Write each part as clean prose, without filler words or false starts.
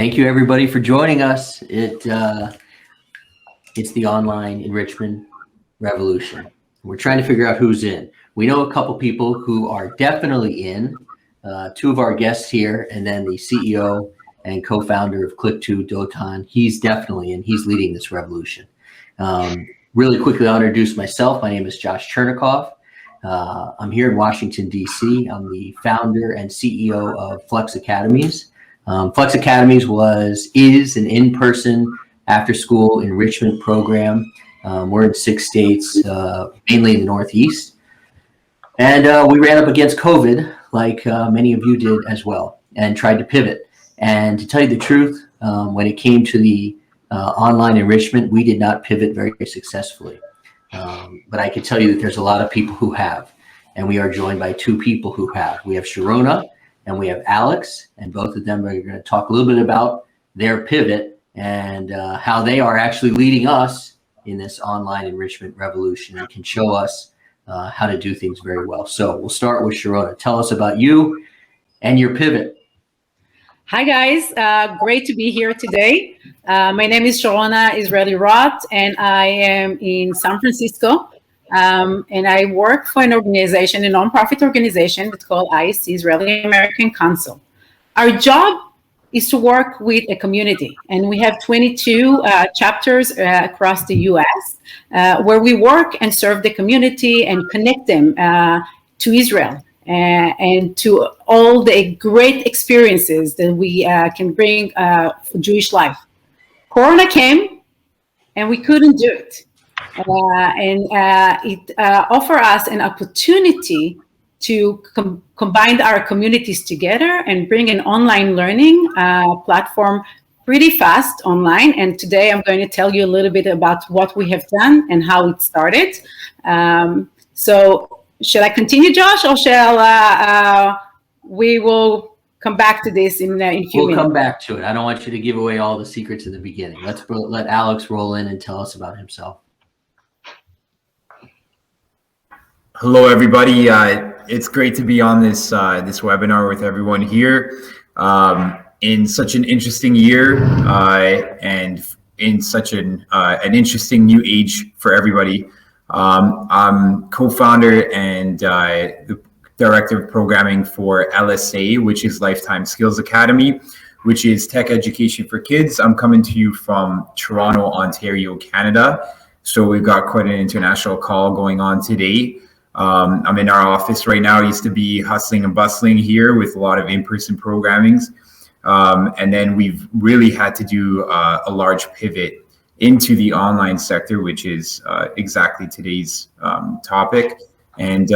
Thank you, everybody, for joining us. It's the online enrichment revolution. We're trying to figure out who's in. We know a couple people who are definitely in. Two of our guests here, and then the CEO and co-founder of Clickto, Dotan. He's definitely in. He's leading this revolution. Really quickly, I'll introduce myself. My name is Josh Chernikoff. I'm here in Washington, D.C. I'm the founder and CEO of Flex Academies. Flex Academies is an in-person after-school enrichment program. We're in 6 states, mainly in the Northeast. And we ran up against COVID, like many of you did as well, and tried to pivot. And to tell you the truth, when it came to the online enrichment, we did not pivot very successfully. But I can tell you that there's a lot of people who have, and we are joined by 2 people who have. We have Sharona and we have Alex, and both of them are going to talk a little bit about their pivot and how they are actually leading us in this online enrichment revolution and can show us how to do things very well. So we'll start with Sharona. Tell us about you and your pivot. Hi, guys. Great to be here today. My name is Sharona Israeli-Roth, and I am in San Francisco. And I work for an organization, a nonprofit organization that's called ISC, Israeli-American Council. Our job is to work with a community, and we have 22 chapters across the U.S. Where we work and serve the community and connect them to Israel and to all the great experiences that we can bring for Jewish life. Corona came, and we couldn't do it. It offers us an opportunity to combine our communities together and bring an online learning platform pretty fast online. And today I'm going to tell you a little bit about what we have done and how it started. So shall I continue, Josh, or shall we will come back to this in a few minutes? We'll come back to it. I don't want you to give away all the secrets in the beginning. Let's let Alex roll in and tell us about himself. Hello, everybody. It's great to be on this webinar with everyone here in such an interesting year and in such an interesting new age for everybody. I'm co-founder and the director of programming for LSA, which is Lifetime Skills Academy, which is tech education for kids. I'm coming to you from Toronto, Ontario, Canada. So we've got quite an international call going on today. I'm in our office right now. I used to be hustling and bustling here with a lot of in-person programmings. And then we've really had to do a large pivot into the online sector, which is exactly today's topic. And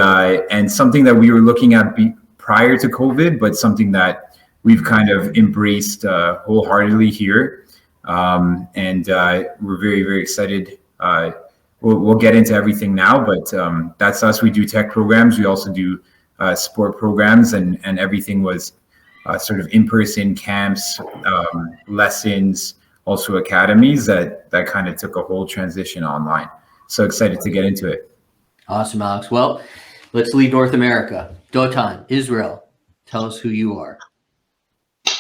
something that we were looking at prior to COVID, but something that we've kind of embraced wholeheartedly here. And we're very, very excited. We'll get into everything now, but that's us. We do tech programs. We also do sport programs, and everything was sort of in-person camps, lessons, also academies that kind of took a whole transition online. So excited to get into it. Awesome, Alex. Well, let's leave North America. Dotan, Israel, tell us who you are.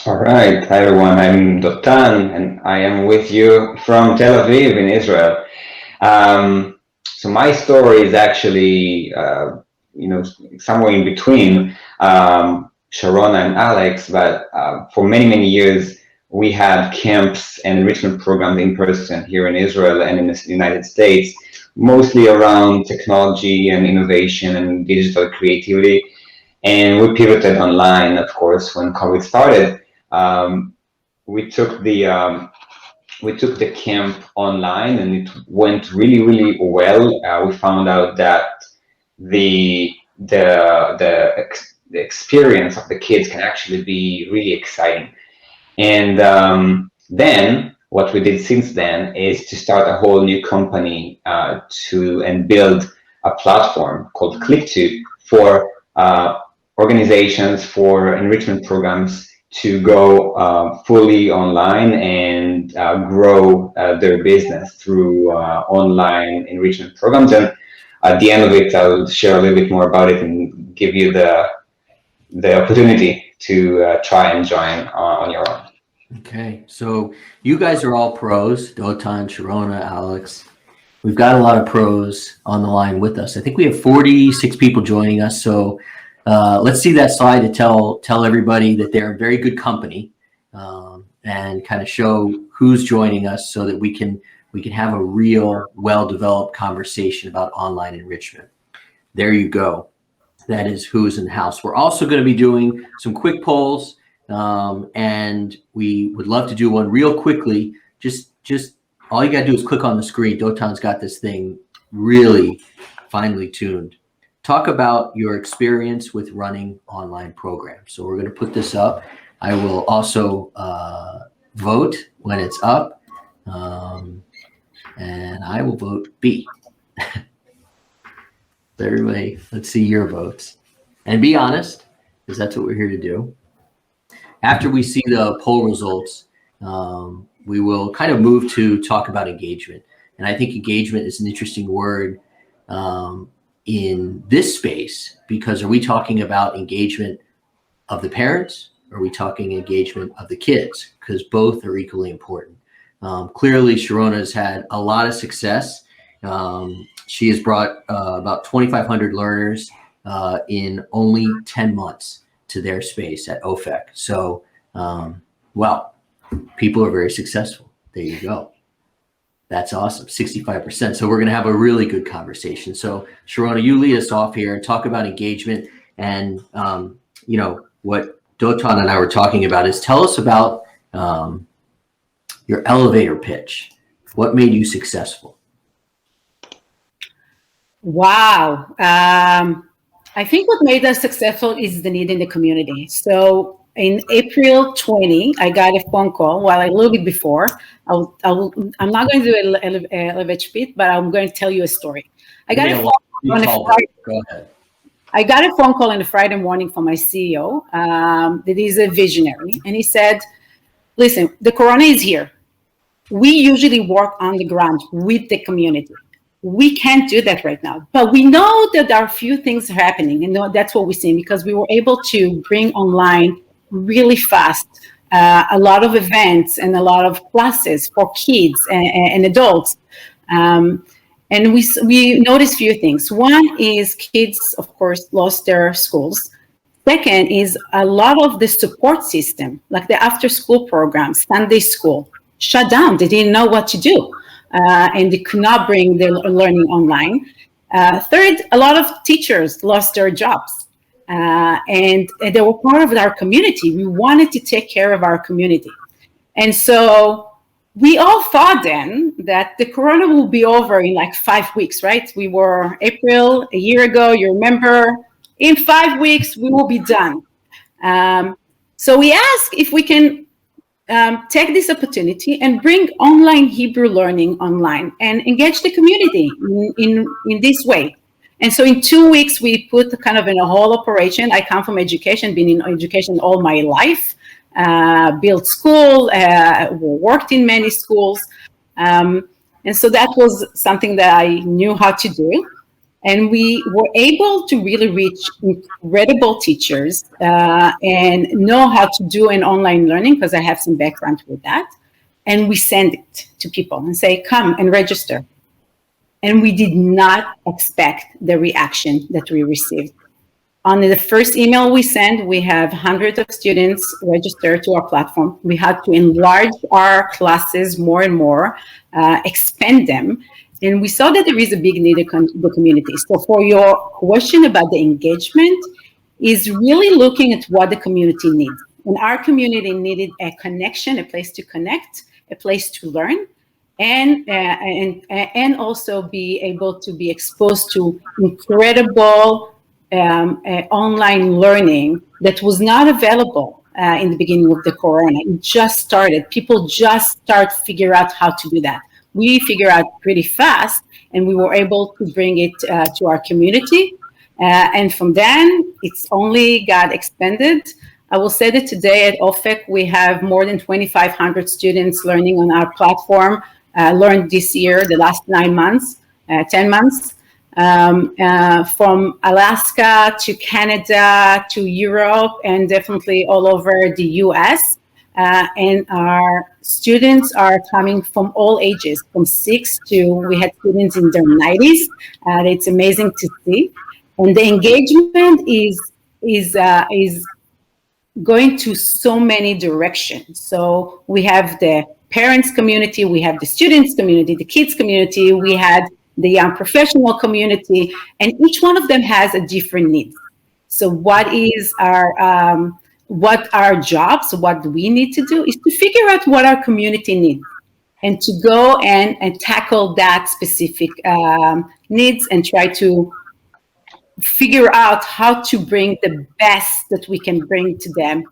All right. Hi, everyone. I'm Dotan, and I am with you from Tel Aviv in Israel. So my story is actually, somewhere in between Sharona and Alex, but for many, many years, we had camps and enrichment programs in person here in Israel and in the United States, mostly around technology and innovation and digital creativity. And we pivoted online, of course, when COVID started. We took the camp online, and it went really, really well. We found out that the experience of the kids can actually be really exciting. And then what we did since then is to start a whole new company and build a platform called Clickto for organizations, for enrichment programs to go fully online and grow their business through online enrichment programs. And at the end of it, I'll share a little bit more about it and give you the opportunity to try and join on your own. Okay, so you guys are all pros, Dotan, Sharona, Alex. We've got a lot of pros on the line with us. I think we have 46 people joining us. So let's see that slide to tell everybody that they're in very good company, and kind of show who's joining us so that we can have a real well-developed conversation about online enrichment. There you go. That is who's in the house. We're also going to be doing some quick polls, and we would love to do one real quickly. Just all you got to do is click on the screen. Dotan's got this thing really finely tuned. Talk about your experience with running online programs. So we're going to put this up. I will also vote when it's up, and I will vote B. Everybody, let's see your votes. And be honest, because that's what we're here to do. After we see the poll results, we will kind of move to talk about engagement. And I think engagement is an interesting word in this space, because are we talking about engagement of the parents? Or are we talking engagement of the kids? Because both are equally important. Clearly, Sharona has had a lot of success. She has brought about 2,500 learners in only 10 months to their space at OFEK. So, well, people are very successful. There you go. That's awesome, 65%. So we're going to have a really good conversation. So Sharona, you lead us off here and talk about engagement. And, you know, what Dotan and I were talking about is tell us about your elevator pitch. What made you successful? Wow. I think what made us successful is the need in the community. So in April 20, I got a phone call. Well, a little bit before. I'm not going to do an elevator pitch, but I'm going to tell you a story. I got a phone call on a Friday. Go ahead. I got a phone call on a Friday morning from my CEO that is a visionary. And he said, listen, the corona is here. We usually work on the ground with the community. We can't do that right now, but we know that there are a few things happening, and that's what we're seeing, because we were able to bring online really fast a lot of events and a lot of classes for kids and adults. And we noticed a few things. One is kids, of course, lost their schools. Second is a lot of the support system, like the after-school programs, Sunday school, shut down. They didn't know what to do. And they could not bring their learning online. Third, a lot of teachers lost their jobs. And they were part of our community. We wanted to take care of our community. And so we all thought then that the corona will be over in like 5 weeks, right? We were April, a year ago, you remember, in 5 weeks, we will be done. So we asked if we can take this opportunity and bring online Hebrew learning online and engage the community in this way. And so in 2 weeks, we put kind of in a whole operation. I come from education, been in education all my life, built school, worked in many schools. And so that was something that I knew how to do. And we were able to really reach incredible teachers and know how to do an online learning, because I have some background with that. And we send it to people and say, come and register. And we did not expect the reaction that we received. On the first email we sent, we have hundreds of students register to our platform. We had to enlarge our classes more and more, expand them. And we saw that there is a big need in the community. So for your question about the engagement, is really looking at what the community needs. And our community needed a connection, a place to connect, a place to learn, and also be able to be exposed to incredible online learning that was not available in the beginning of the corona. It just started. People just start to figure out how to do that. We figured out pretty fast, and we were able to bring it to our community. And from then, it's only got expanded. I will say that today at OFEK, we have more than 2,500 students learning on our platform, learned this year, the last 9 months, 10 months, from Alaska to Canada to Europe, and definitely all over the US. and our students are coming from all ages, from 6 to, we had students in their 90s. It's amazing to see. And the engagement is going to so many directions. So we have the parents community, we have the students community, the kids community, we had the young professional community, and each one of them has a different need. So what our jobs, what we need to do is to figure out what our community needs and to go and tackle that specific needs and try to figure out how to bring the best that we can bring to them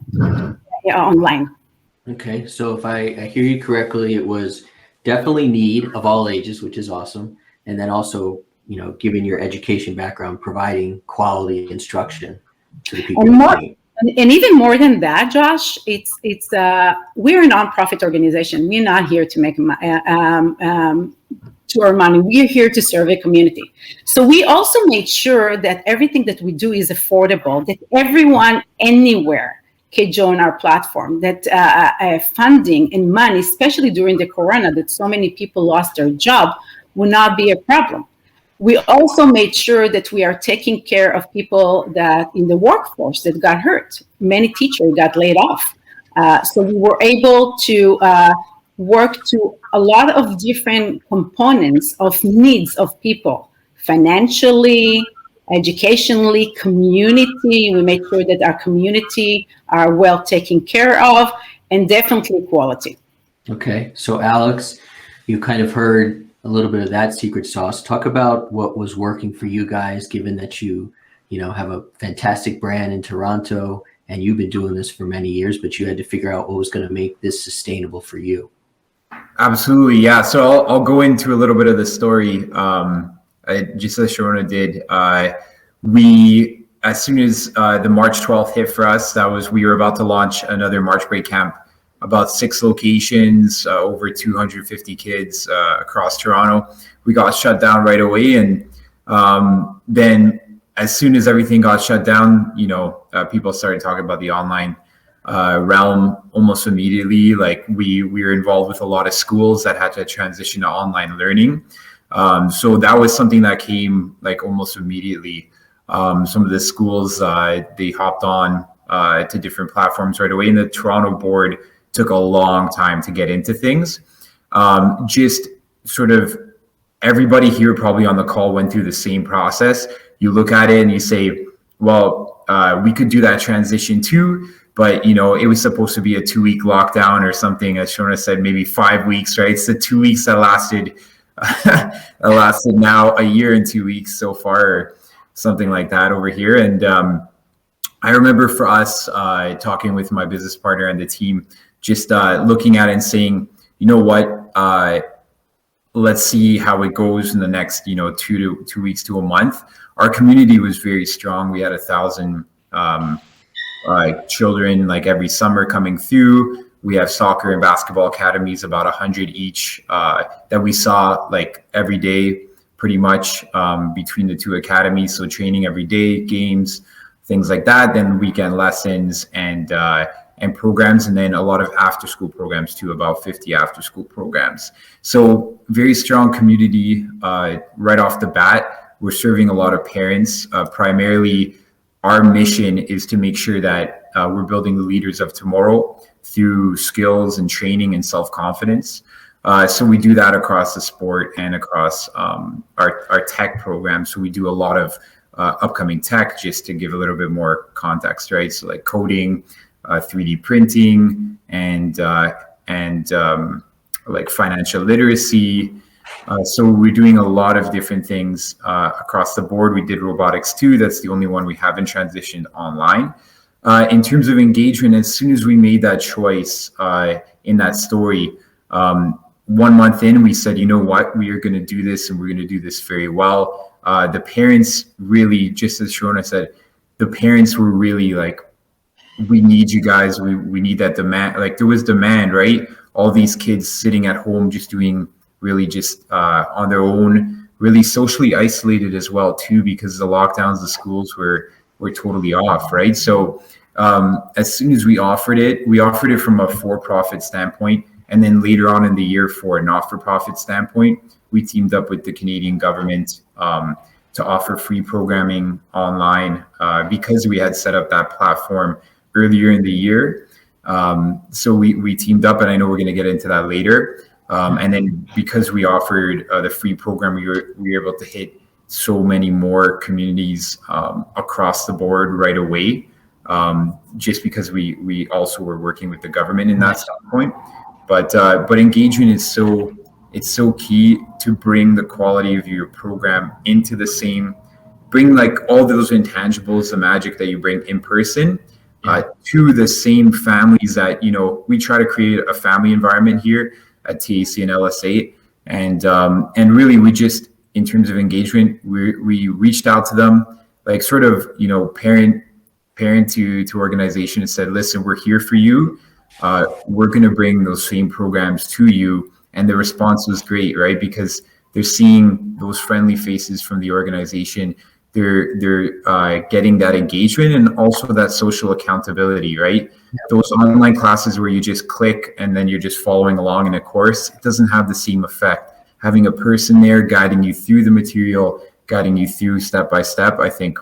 online. Okay, so if I hear you correctly, it was definitely need of all ages, which is awesome. And then also, given your education background, providing quality instruction to the people. And even more than that, Josh, we're a nonprofit organization. We're not here to make to earn money. We're here to serve a community. So we also made sure that everything that we do is affordable, that everyone anywhere can join our platform, that funding and money, especially during the corona, that so many people lost their job, will not be a problem. We also made sure that we are taking care of people that in the workforce that got hurt. Many teachers got laid off. So we were able to work to a lot of different components of needs of people, financially, educationally, community. We made sure that our community are well taken care of, and definitely quality. Okay, so Alex, you kind of heard a little bit of that secret sauce. Talk about what was working for you guys, given that you have a fantastic brand in Toronto and you've been doing this for many years, but you had to figure out what was going to make this sustainable for you. Absolutely, yeah. So I'll go into a little bit of the story. Just as Sharona did, we, as soon as the March 12th hit for us, we were about to launch another March break camp, about 6 locations, over 250 kids across Toronto. We got shut down right away. And then as soon as everything got shut down, people started talking about the online realm almost immediately. Like we were involved with a lot of schools that had to transition to online learning. So that was something that came like almost immediately. Some of the schools, they hopped on to different platforms right away. And the Toronto board took a long time to get into things. Just sort of everybody here probably on the call went through the same process. You look at it and you say, well, we could do that transition too, but it was supposed to be a 2-week lockdown or something. As Sharona said, maybe 5 weeks, right? It's the 2 weeks that lasted now a year and 2 weeks so far, or something like that over here. And I remember for us talking with my business partner and the team, just looking at it and saying, you know what, let's see how it goes in the next, 2 weeks to a month. Our community was very strong. We had 1,000 children like every summer coming through. We have soccer and basketball academies, about 100 each, that we saw like every day, pretty much between the 2 academies. So training every day, games, things like that. Then weekend lessons and programs, and then a lot of after school programs too, about 50 after school programs. So very strong community right off the bat. We're serving a lot of parents. Primarily, our mission is to make sure that we're building the leaders of tomorrow through skills and training and self-confidence. So we do that across the sport and across our tech program. So we do a lot of upcoming tech, just to give a little bit more context, right? So like coding, 3D printing, and like financial literacy. So we're doing a lot of different things across the board. We did robotics too. That's the only one we haven't transitioned online. In terms of engagement, as soon as we made that choice in that story, 1 month in, we said, you know what, we are going to do this, and we're going to do this very well. The parents really, just as Sharona said, the parents were really like, we need you guys. We need that demand. Like there was demand, right? All these kids sitting at home, just doing really just on their own, really socially isolated as well too, because the lockdowns, the schools were totally off, right? So as soon as we offered it from a for-profit standpoint. And then later on in the year, for a not-for-profit standpoint, we teamed up with the Canadian government to offer free programming online because we had set up that platform earlier in the year. So we teamed up, and I know we're going to get into that later. And then because we offered the free program, we were able to hit so many more communities across the board right away, just because we also were working with the government in that standpoint. But engagement is so key to bring the quality of your program into the same, bring like all those intangibles, the magic that you bring in person, to the same families that, we try to create a family environment here at TAC and LSA. And really we just, in terms of engagement, we reached out to them, like sort of, parent to organization, and said, listen, we're here for you. We're going to bring those same programs to you. And the response was great, right? Because they're seeing those friendly faces from the organization. They're getting that engagement and also that social accountability, right? Yeah. Those online classes where you just click and then you're just following along in a course, it doesn't have the same effect. Having a person there guiding you through the material, guiding you through step by step, I think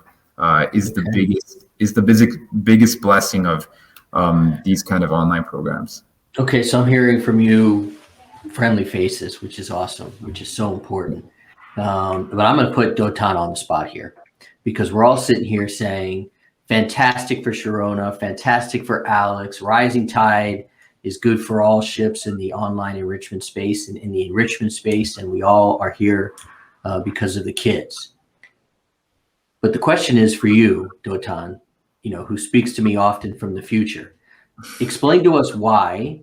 is the biggest blessing of these kind of online programs. Okay, so I'm hearing from you friendly faces, which is awesome, which is so important. But I'm going to put Dotan on the spot here, because we're all sitting here saying, fantastic for Sharona, fantastic for Alex, rising tide is good for all ships in the online enrichment space and in the enrichment space, and we all are here because of the kids. But the question is for you, Dotan, who speaks to me often from the future. Explain to us why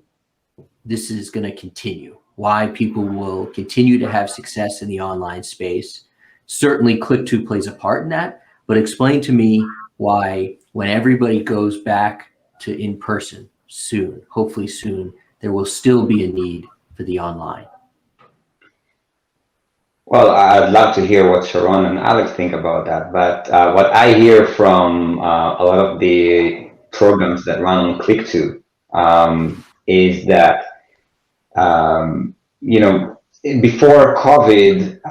this is going to continue, why people will continue to have success in the online space. Certainly Clickto plays a part in that, but explain to me why when everybody goes back to in-person soon, hopefully soon, there will still be a need for the online. Well, I'd love to hear what Sharona and Alex think about that. But what I hear from a lot of the programs that run on Clickto is that, before COVID,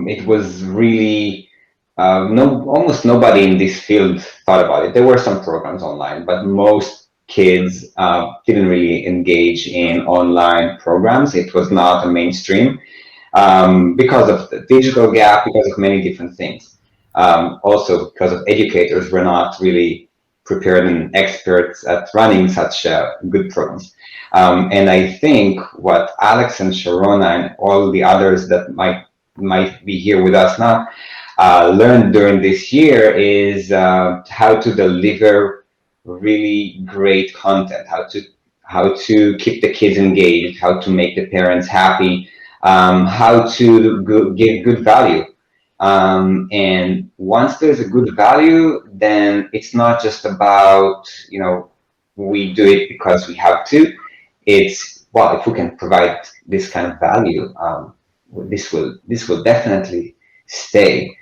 it was really, almost nobody in this field thought about it. There were some programs online, but most kids didn't really engage in online programs. It was not a mainstream. Because of the digital gap, because of many different things. Also because of educators were not really prepared and experts at running such good programs. And I think what Alex and Sharona and all the others that might be here with us now learned during this year is how to deliver really great content, how to keep the kids engaged, how to make the parents happy, how to give good value. And once there's a good value, then it's not just about, we do it because we have to. It's, well, if we can provide this kind of value, this will definitely stay.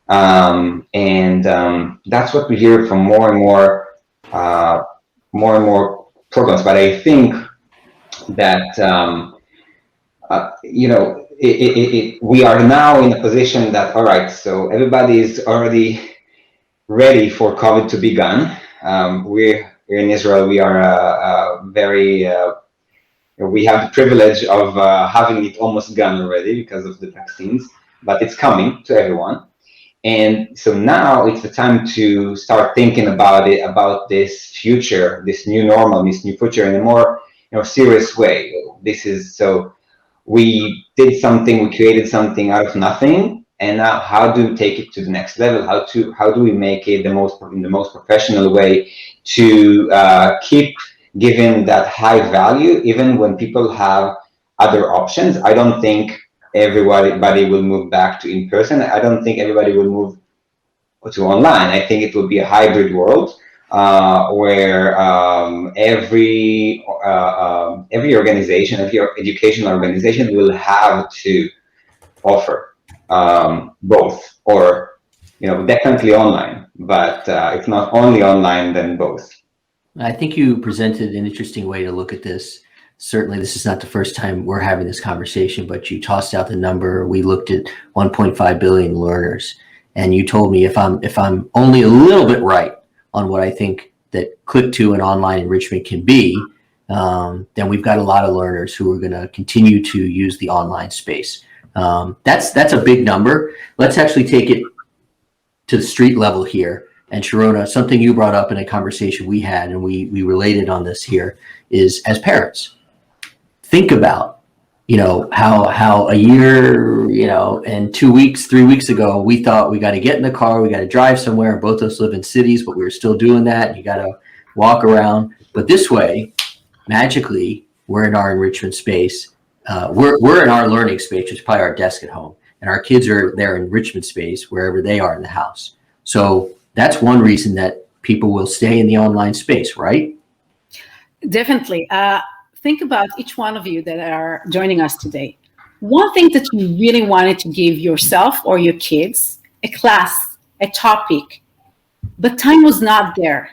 And that's what we hear from more and more programs. But I think that, we are now in a position that, all right, so everybody is already ready for COVID to be gone. We're in Israel. We are we have the privilege of having it almost gone already because of the vaccines, but it's coming to everyone. And so now it's the time to start thinking about it, about this future, this new normal, this new future in a more serious way. This is so. We did something, we created something out of nothing, and now how do we take it to the next level? How do we make it in the most professional way to keep giving that high value, even when people have other options? I don't think everybody will move back to in-person. I don't think everybody will move to online. I think it will be a hybrid world. Where every organization, every educational organization will have to offer both, or definitely online. But if not only online, then both. I think you presented an interesting way to look at this. Certainly, this is not the first time we're having this conversation, but you tossed out the number. We looked at 1.5 billion learners, and you told me if I'm only a little bit right on what I think that Clickto and online enrichment can be, then we've got a lot of learners who are going to continue to use the online space. That's a big number. Let's actually take it to the street level here. And Sharona, something you brought up in a conversation we had, and we related on this here, is as parents, think about, how a year, and 2 weeks, 3 weeks ago, we thought we got to get in the car, we got to drive somewhere. Both of us live in cities, but we were still doing that. You got to walk around. But this way, magically, we're in our enrichment space. We're in our learning space, which is probably our desk at home. And our kids are their enrichment space wherever they are in the house. So that's one reason that people will stay in the online space, right? Definitely. Think about each one of you that are joining us today. One thing that you really wanted to give yourself or your kids, a class, a topic, but time was not there.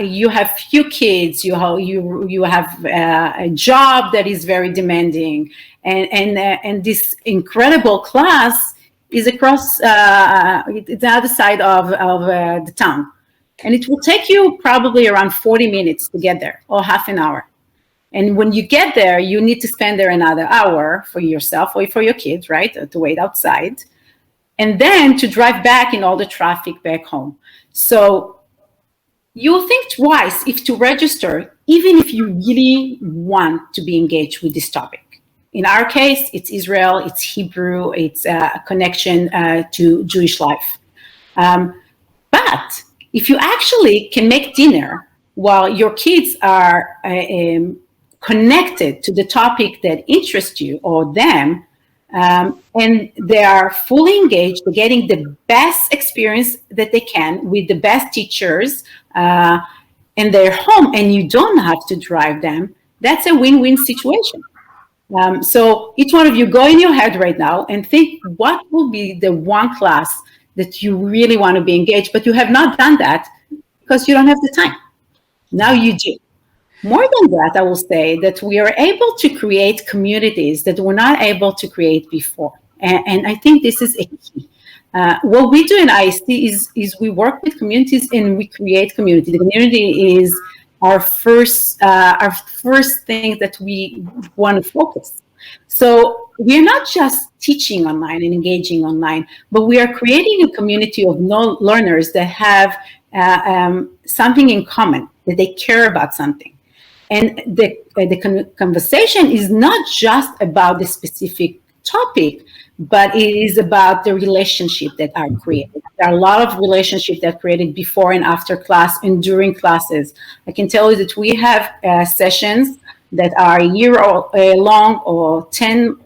You have few kids, you have a job that is very demanding, and this incredible class is across the other side of the town. And it will take you probably around 40 minutes to get there, or half an hour. And when you get there, you need to spend there another hour for yourself or for your kids, right? To wait outside. And then to drive back in all the traffic back home. So you'll think twice if to register, even if you really want to be engaged with this topic. In our case, it's Israel, it's Hebrew, it's a connection to Jewish life. But if you actually can make dinner while your kids are connected to the topic that interests you or them, and they are fully engaged, they're getting the best experience that they can with the best teachers, and they're home and you don't have to drive them, that's a win-win situation. So each one of you go in your head right now and think what will be the one class that you really want to be engaged, but you have not done that because you don't have the time. Now you do. More than that, I will say that we are able to create communities that we're not able to create before. And I think this is a key. What we do in IST is we work with communities and we create community. The community is our first thing that we want to focus. So we're not just teaching online and engaging online, but we are creating a community of learners that have something in common, that they care about something. And the conversation is not just about the specific topic, but it is about the relationship that are created. There are a lot of relationships that are created before and after class and during classes. I can tell you that we have sessions that are a year long, or 10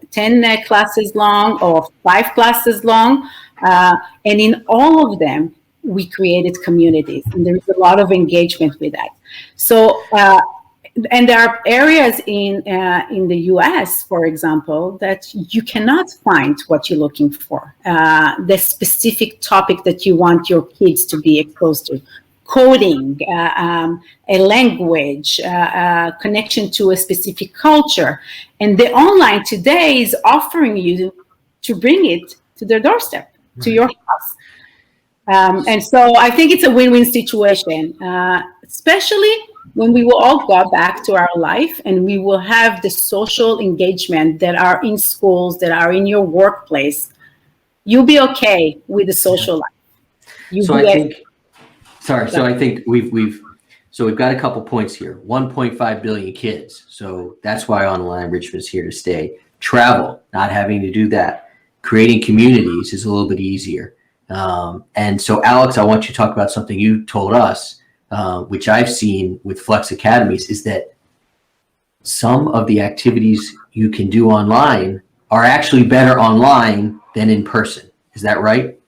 classes long, or 5 classes long. And in all of them, we created communities, and there is a lot of engagement with that. So, and there are areas in the US, for example, that you cannot find what you're looking for, the specific topic that you want your kids to be exposed to. Coding, a language, connection to a specific culture. And the online today is offering you to bring it to their doorstep, to your house. And so I think it's a win-win situation, especially when we will all go back to our life and we will have the social engagement that are in schools, that are in your workplace. You'll be okay with the social life. So I think we've got a couple points here. 1.5 billion kids. So that's why online enrichment is here to stay. Travel, not having to do that. Creating communities is a little bit easier. And so, Alex, I want you to talk about something you told us, which I've seen with Flex Academies, is that some of the activities you can do online are actually better online than in person. Is that right?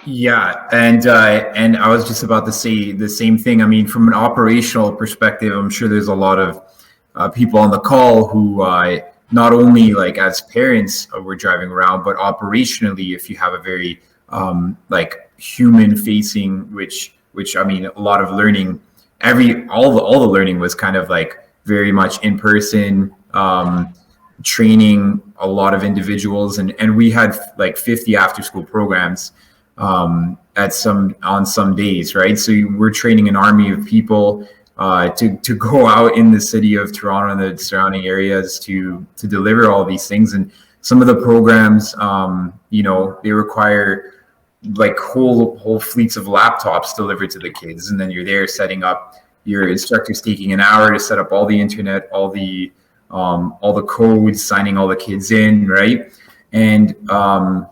Yeah, and I was just about to say the same thing. I mean, from an operational perspective, I'm sure there's a lot of people on the call who not only like as parents we're driving around, but operationally, if you have a very like human facing, which I mean, a lot of learning all the learning was kind of like very much in person, training a lot of individuals, and we had like 50 after school programs on some days, right? So we're training an army of people to go out in the city of Toronto and the surrounding areas to deliver all these things. And some of the programs, they require like whole fleets of laptops delivered to the kids, and then you're there setting up. Your instructor's taking an hour to set up all the internet, all the codes, signing all the kids in, right? And a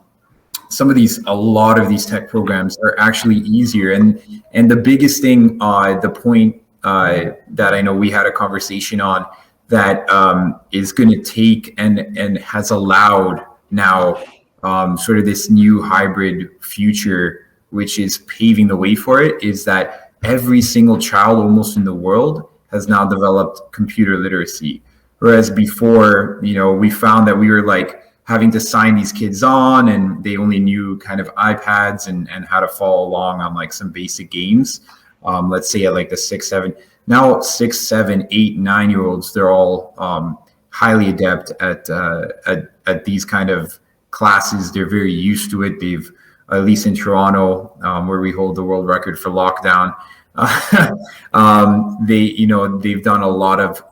lot of these tech programs are actually easier. And the biggest thing, the point that I know we had a conversation on that is going to take and has allowed now sort of this new hybrid future, which is paving the way for it, is that every single child almost in the world has now developed computer literacy. Whereas before, we found that we were like having to sign these kids on, and they only knew kind of iPads and how to follow along on like some basic games. Let's say at like the 6, 7, now 6, 7, 8, 9-year-olds, they're all highly adept at these kind of classes. They're very used to it. They've, at least in Toronto, where we hold the world record for lockdown, they've done a lot of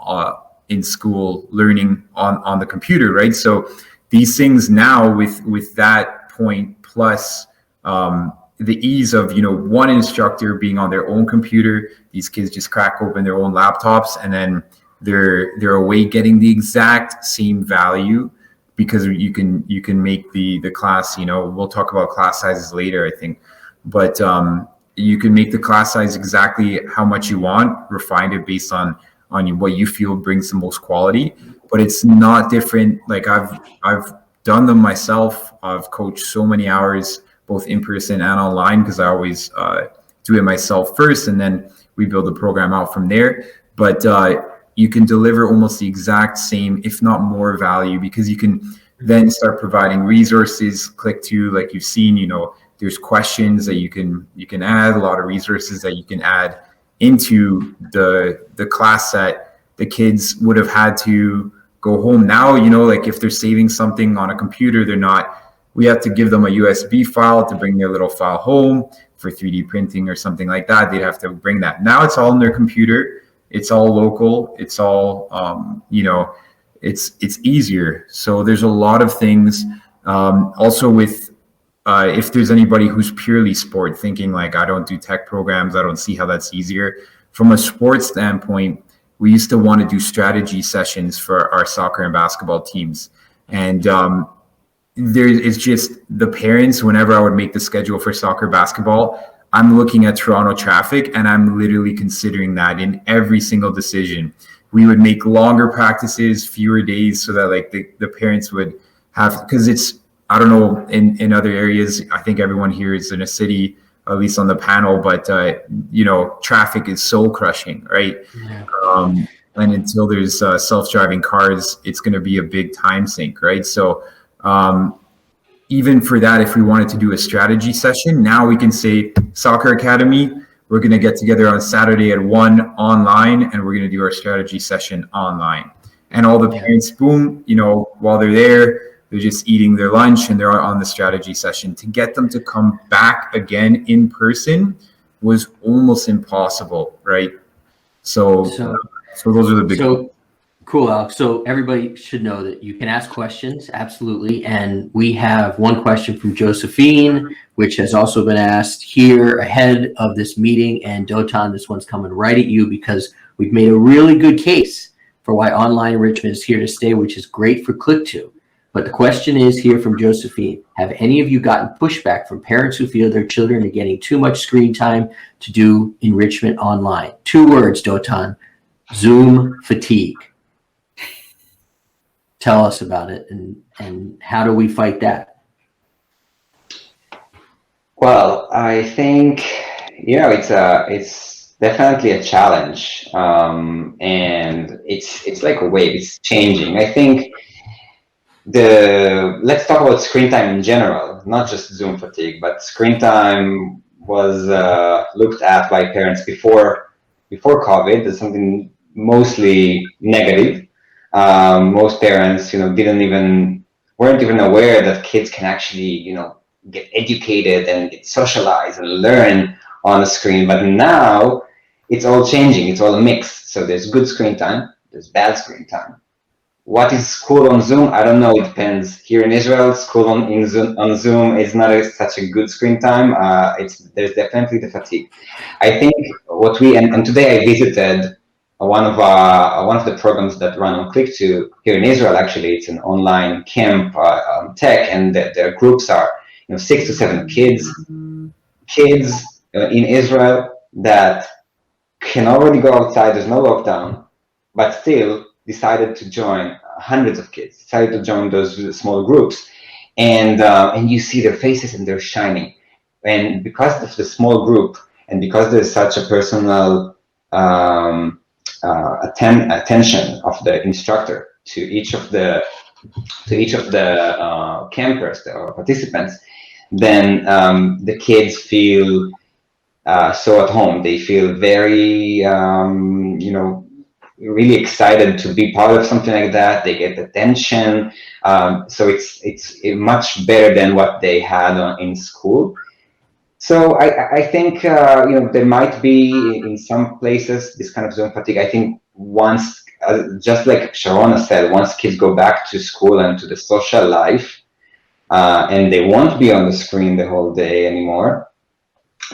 in school learning on the computer, right? So these things now with that point plus the ease of one instructor being on their own computer, these kids just crack open their own laptops, and then they're away getting the exact same value, because you can make the class, we'll talk about class sizes later, I think, but you can make the class size exactly how much you want, refine it based on what you feel brings the most quality. But it's not different. Like I've done them myself. I've coached so many hours, both in person and online, because I always do it myself first, and then we build the program out from there. But you can deliver almost the exact same, if not more value, because you can then start providing resources. Clickto, like you've seen, there's questions that you can add, a lot of resources that you can add into the class that the kids would have had to go home. Now, like if they're saving something on a computer, we have to give them a USB file to bring their little file home for 3D printing or something like that. They'd have to bring that. Now it's all on their computer. It's all local. It's all, it's easier. So there's a lot of things. Also with, if there's anybody who's purely sport thinking like, I don't do tech programs, I don't see how that's easier. From a sports standpoint, we used to want to do strategy sessions for our soccer and basketball teams. And it's just the parents, whenever I would make the schedule for soccer, basketball, I'm looking at Toronto traffic, and I'm literally considering that in every single decision. We would make longer practices, fewer days, so that like the parents would have, because it's, I don't know, in other areas, I think everyone here is in a city, at least on the panel, but traffic is soul crushing, right? Yeah. And until there's self-driving cars, it's going to be a big time sink, right? So even for that, if we wanted to do a strategy session, now we can say Soccer Academy, we're going to get together on Saturday at 1 online, and we're going to do our strategy session online. And all the parents, boom, while they're there, they're just eating their lunch and they're on the strategy session. To get them to come back again in person was almost impossible, right? So those are the big. So cool, Alex. So everybody should know that you can ask questions, absolutely. And we have one question from Josephine, which has also been asked here ahead of this meeting. And Dotan, this one's coming right at you, because we've made a really good case for why online enrichment is here to stay, which is great for Clickto. But the question is here from Josephine: have any of you gotten pushback from parents who feel their children are getting too much screen time to do enrichment online? 2 words, Dotan: Zoom fatigue. Tell us about it, and how do we fight that? Well, I think, it's definitely a challenge, and it's like a wave. It's changing. I think let's talk about screen time in general, not just Zoom fatigue, but screen time was looked at by parents before before COVID. It's something mostly negative. Most parents, weren't even aware that kids can actually, get educated and get socialized and learn on the screen. But now it's all changing. It's all mixed. So there's good screen time, there's bad screen time. What is school on Zoom? I don't know. It depends. Here in Israel, school on Zoom is not such a good screen time. There's definitely the fatigue. I think and today I visited one of the programs that run on Clickto here in Israel. Actually, it's an online camp tech, and their groups are 6 to 7 kids in Israel that can already go outside. There's no lockdown, but still decided to join. Hundreds of kids decided to join those small groups, and you see their faces and they're shining. And because of the small group, and because there's such a personal attention of the instructor to each of the campers or participants, then the kids feel so at home. They feel very really excited to be part of something like that. They get attention, so it's much better than what they had in school. So I think there might be in some places this kind of Zoom fatigue. I think once, just like Sharona said, once kids go back to school and to the social life, and they won't be on the screen the whole day anymore,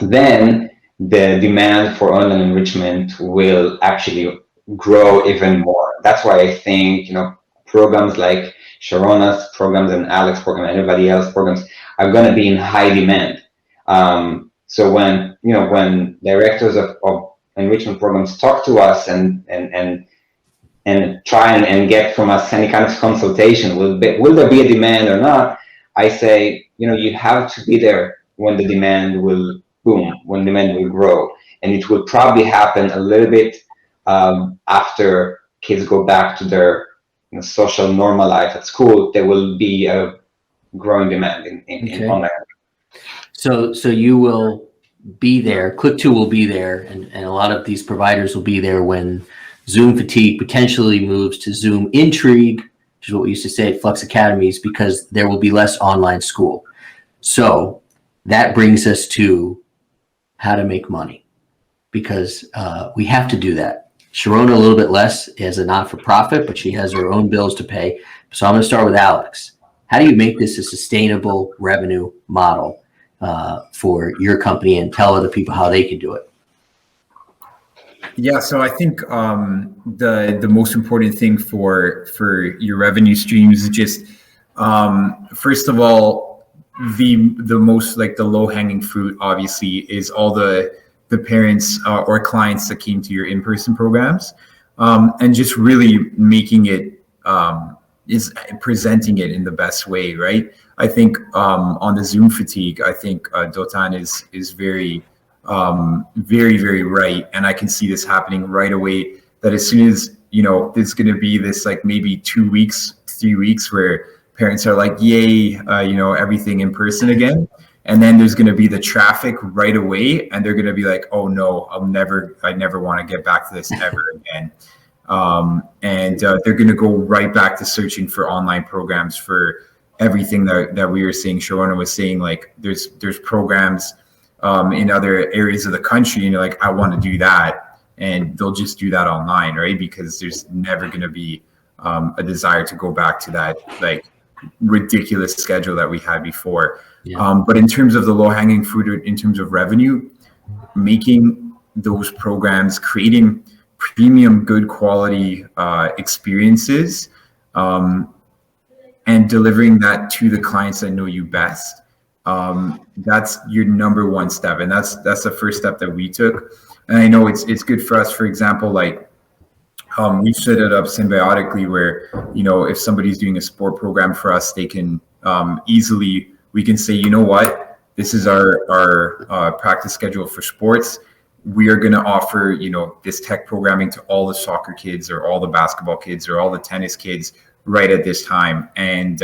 then the demand for online enrichment will actually grow even more. That's why I think programs like Sharona's programs and Alex's program and everybody else's programs are going to be in high demand. So when directors of enrichment programs talk to us and try and get from us any kind of consultation, will there be a demand or not? I say you have to be there when the demand will boom, when demand will grow, and it will probably happen a little bit after kids go back to their social normal life at school. There will be a growing demand in online. So you will be there, Clickto will be there, and a lot of these providers will be there when Zoom fatigue potentially moves to Zoom intrigue, which is what we used to say at Flux Academies, because there will be less online school. So that brings us to how to make money, because we have to do that. Sharona a little bit less as a not-for-profit, but she has her own bills to pay. So I'm going to start with Alex. How do you make this a sustainable revenue model for your company, and tell other people how they can do it? Yeah, so I think the most important thing for your revenue streams is just first of all, the most the low-hanging fruit obviously is all the parents or clients that came to your in-person programs, and just really making it is presenting it in the best way, right? I think on the Zoom fatigue, I think Dotan is very, very right, and I can see this happening right away. That as soon as there's going to be this maybe 2 weeks, 3 weeks where parents are like, yay, everything in person again, and then there's going to be the traffic right away, and they're going to be like, oh no, I never want to get back to this ever again. And they're going to go right back to searching for online programs for everything that we were saying. Sharona was saying there's programs in other areas of the country, and you're like, I want to do that, and they'll just do that online, right? Because there's never going to be a desire to go back to that ridiculous schedule that we had before. Yeah. But in terms of the low-hanging fruit, in terms of revenue, making those programs, creating premium, good quality experiences, and delivering that to the clients that know you best. That's your number one step, and that's the first step that we took. And I know it's good for us. For example, we set it up symbiotically where if somebody's doing a sport program for us, they can easily, we can say, what, this is our practice schedule for sports. We are going to offer this tech programming to all the soccer kids or all the basketball kids or all the tennis kids right at this time. And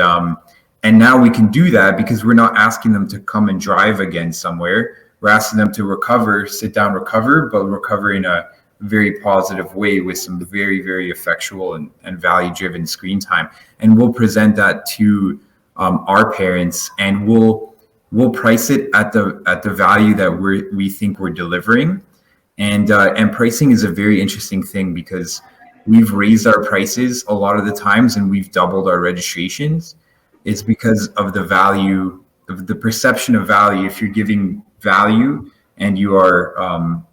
now we can do that because we're not asking them to come and drive again somewhere. We're asking them to recover, sit down, recover, but recover in a very positive way with some very, very effectual and value-driven screen time. And we'll present that to our parents, and we'll price it at the value that we think we're delivering. And pricing is a very interesting thing because we've raised our prices a lot of the times and we've doubled our registrations. It's because of the value, of the perception of value. If you're giving value and you are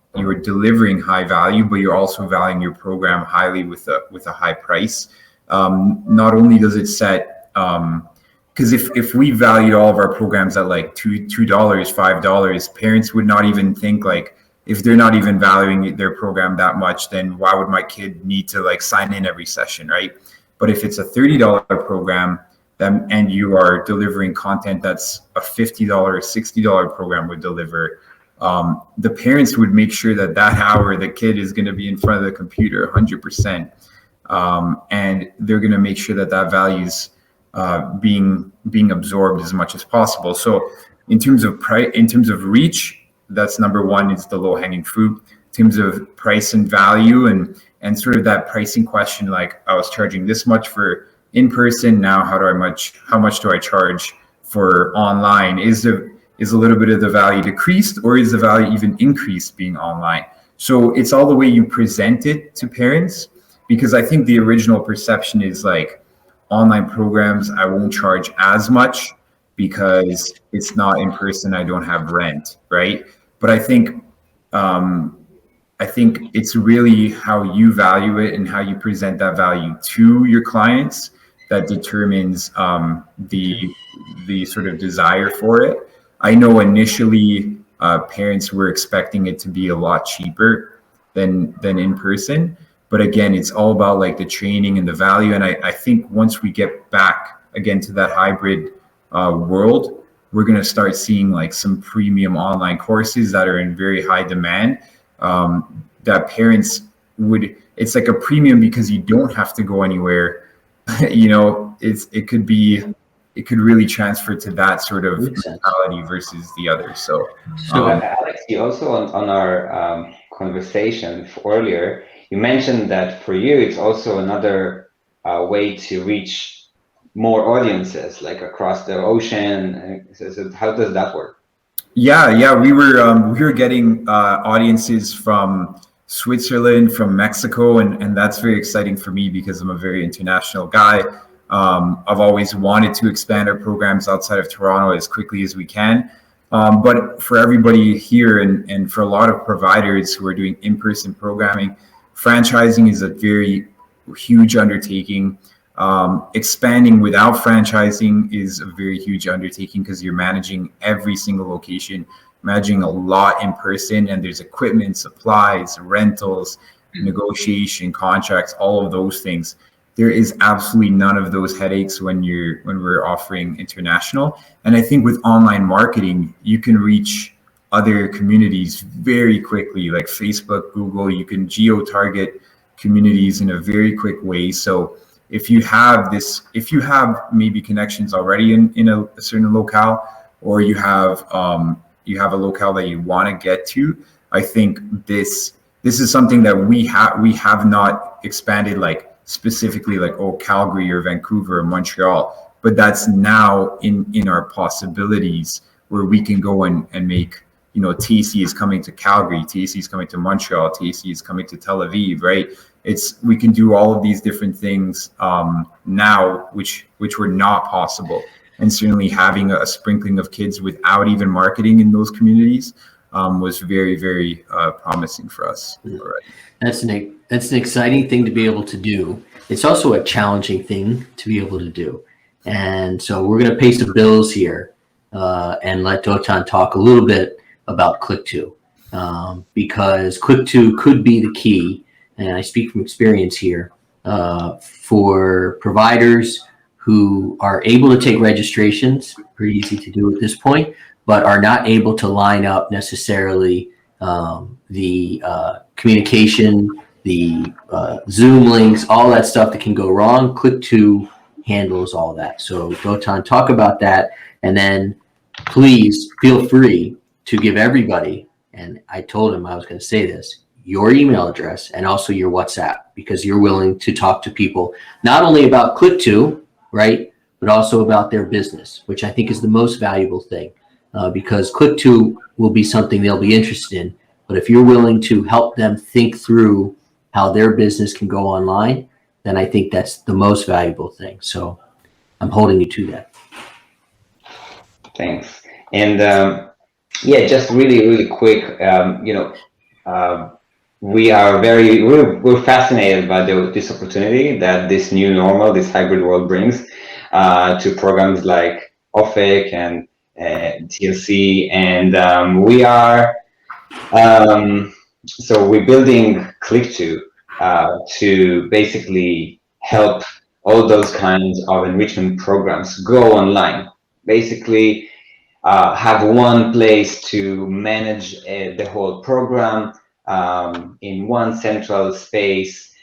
delivering high value, but you're also valuing your program highly with a high price, not only does it set, because if we valued all of our programs at like $2, $5, parents would not even think, like, if they're not even valuing their program that much, then why would my kid need to like sign in every session, right? But if it's a $30 program and you are delivering content that's a $50 or $60 program would deliver, the parents would make sure that hour the kid is going to be in front of the computer 100%. And they're going to make sure that value's being absorbed as much as possible. So in terms of reach, that's number one, is the low-hanging fruit. In terms of price and value and sort of that pricing question, like I was charging this much for in-person, now how much do I charge for online? Is a little bit of the value decreased, or is the value even increased being online? So it's all the way you present it to parents, because I think the original perception is like, online programs, I won't charge as much because it's not in person, I don't have rent, right? But I think it's really how you value it and how you present that value to your clients that determines the sort of desire for it. I know initially parents were expecting it to be a lot cheaper than in person, but again, it's all about like the training and the value. And I think once we get back again to that hybrid world, we're going to start seeing like some premium online courses that are in very high demand, that parents would, it's like a premium because you don't have to go anywhere. You know, it could really transfer to that sort of mentality versus the other. So Alex, you also on our conversation earlier, you mentioned that for you, it's also another way to reach more audiences, like across the ocean. So how does that work? Yeah, we were getting audiences from Switzerland, from Mexico, and that's very exciting for me because I'm a very international guy. I've always wanted to expand our programs outside of Toronto as quickly as we can. But for everybody here and for a lot of providers who are doing in-person programming, franchising is a very huge undertaking. Expanding without franchising is a very huge undertaking because you're managing every single location, managing a lot in person, and there's equipment, supplies, rentals, negotiation, contracts, all of those things. There is absolutely none of those headaches when we're offering international. And I think with online marketing, you can reach other communities very quickly, like Facebook, Google. You can geo-target communities in a very quick way. So if you have maybe connections already in a certain locale, or you have a locale that you want to get to, I think this is something that we have not expanded like specifically like, oh, Calgary or Vancouver or Montreal, but that's now in our possibilities where we can go and make, you know, TC is coming to Calgary, TC is coming to Montreal, TC is coming to Tel Aviv, right? We can do all of these different things now, which were not possible. And certainly having a sprinkling of kids without even marketing in those communities was very, very promising for us. Already. That's an exciting thing to be able to do. It's also a challenging thing to be able to do. And so we're going to pay some bills here and let Dotan talk a little bit about Clickto, because Clickto could be the key, and I speak from experience here, for providers who are able to take registrations, pretty easy to do at this point, but are not able to line up necessarily the communication, the Zoom links, all that stuff that can go wrong. Clickto handles all that. So Dotan, talk about that, and then please feel free to give everybody, and I told him I was going to say this, your email address and also your WhatsApp, because you're willing to talk to people not only about Clickto, right, but also about their business, which I think is the most valuable thing, because Clickto will be something they'll be interested in. But if you're willing to help them think through how their business can go online, then I think that's the most valuable thing. So I'm holding you to that. Thanks. And yeah, just really quick, we're fascinated by this opportunity that this new normal, this hybrid world brings to programs like OFEK and TLC, and so we're building Clickto to basically help all those kinds of enrichment programs go online. Basically, have one place to manage the whole program in one central space,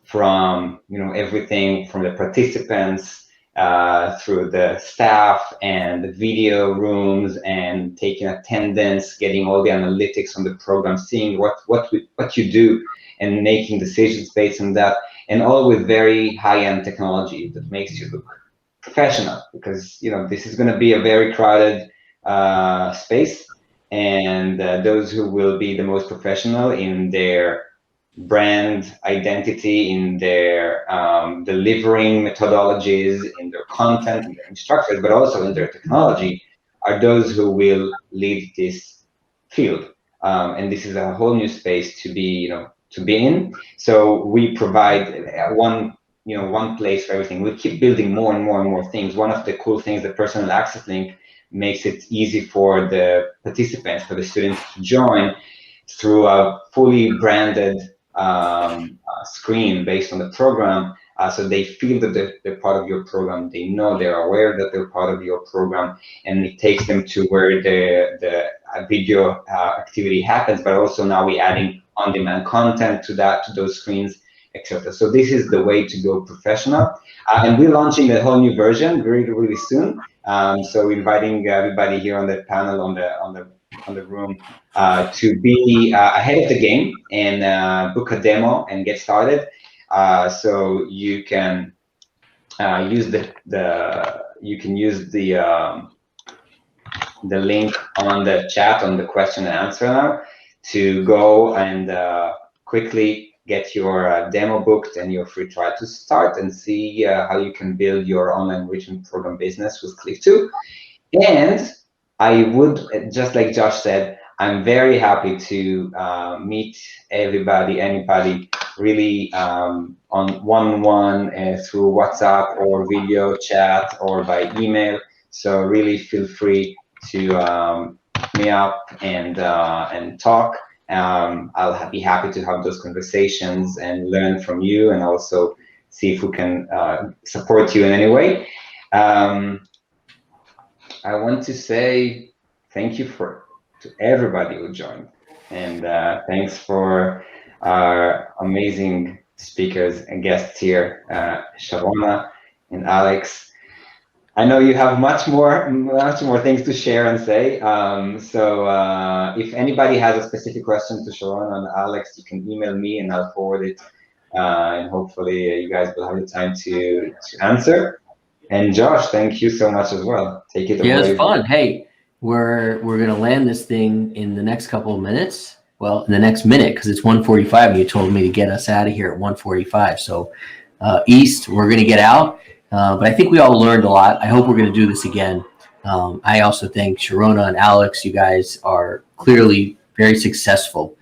from everything from the participants through the staff and the video rooms, and taking attendance, getting all the analytics on the program, seeing what you do, and making decisions based on that, and all with very high-end technology that makes you look professional, because this is going to be a very crowded space, and those who will be the most professional in their brand identity, in their delivering methodologies, in their content, in their instructors, but also in their technology, are those who will lead this field. And this is a whole new space to be in. So we provide one place for everything. We keep building more and more things. One of the cool things, the personal access link, makes it easy for the participants, for the students to join through a fully branded screen based on the program, so they feel that they're part of your program. They know, they're aware that they're part of your program, and it takes them to where the video activity happens. But also now we're adding on-demand content to those screens, etc. So this is the way to go professional, and we're launching a whole new version really soon. So inviting everybody here on the panel, on the room, to be ahead of the game and book a demo and get started. So you can use the link on the chat, on the question and answer now, to go and quickly get your demo booked and your free trial to start and see how you can build your online enrichment program business with Clickto. And I would, just like Josh said, I'm very happy to meet anybody really on one-on-one through WhatsApp or video chat or by email. So really feel free to me up and talk. I'll be happy to have those conversations and learn from you, and also see if we can support you in any way. I want to say thank you to everybody who joined, and thanks for our amazing speakers and guests here, Sharona and Alex. I know you have much more things to share and say. So if anybody has a specific question to Sharona and Alex, you can email me and I'll forward it, and hopefully you guys will have the time to answer. And Josh, thank you so much as well. Take it away. Yeah, it's fun. Hey, we're gonna land this thing in the next couple of minutes. Well, in the next minute, because it's 1:45, and you told me to get us out of here at 1:45. So East, we're gonna get out. But I think we all learned a lot. I hope we're gonna do this again. I also think Sharona and Alex, you guys are clearly very successful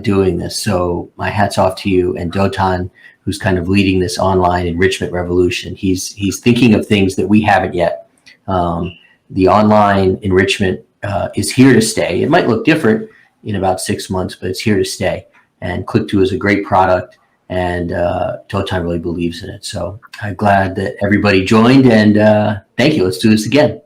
doing this. So my hat's off to you, and Dotan, who's kind of leading this online enrichment revolution. He's thinking of things that we haven't yet. The online enrichment is here to stay. It might look different in about 6 months, but it's here to stay. And Clickto is a great product, and Dotan really believes in it. So I'm glad that everybody joined, and thank you. Let's do this again.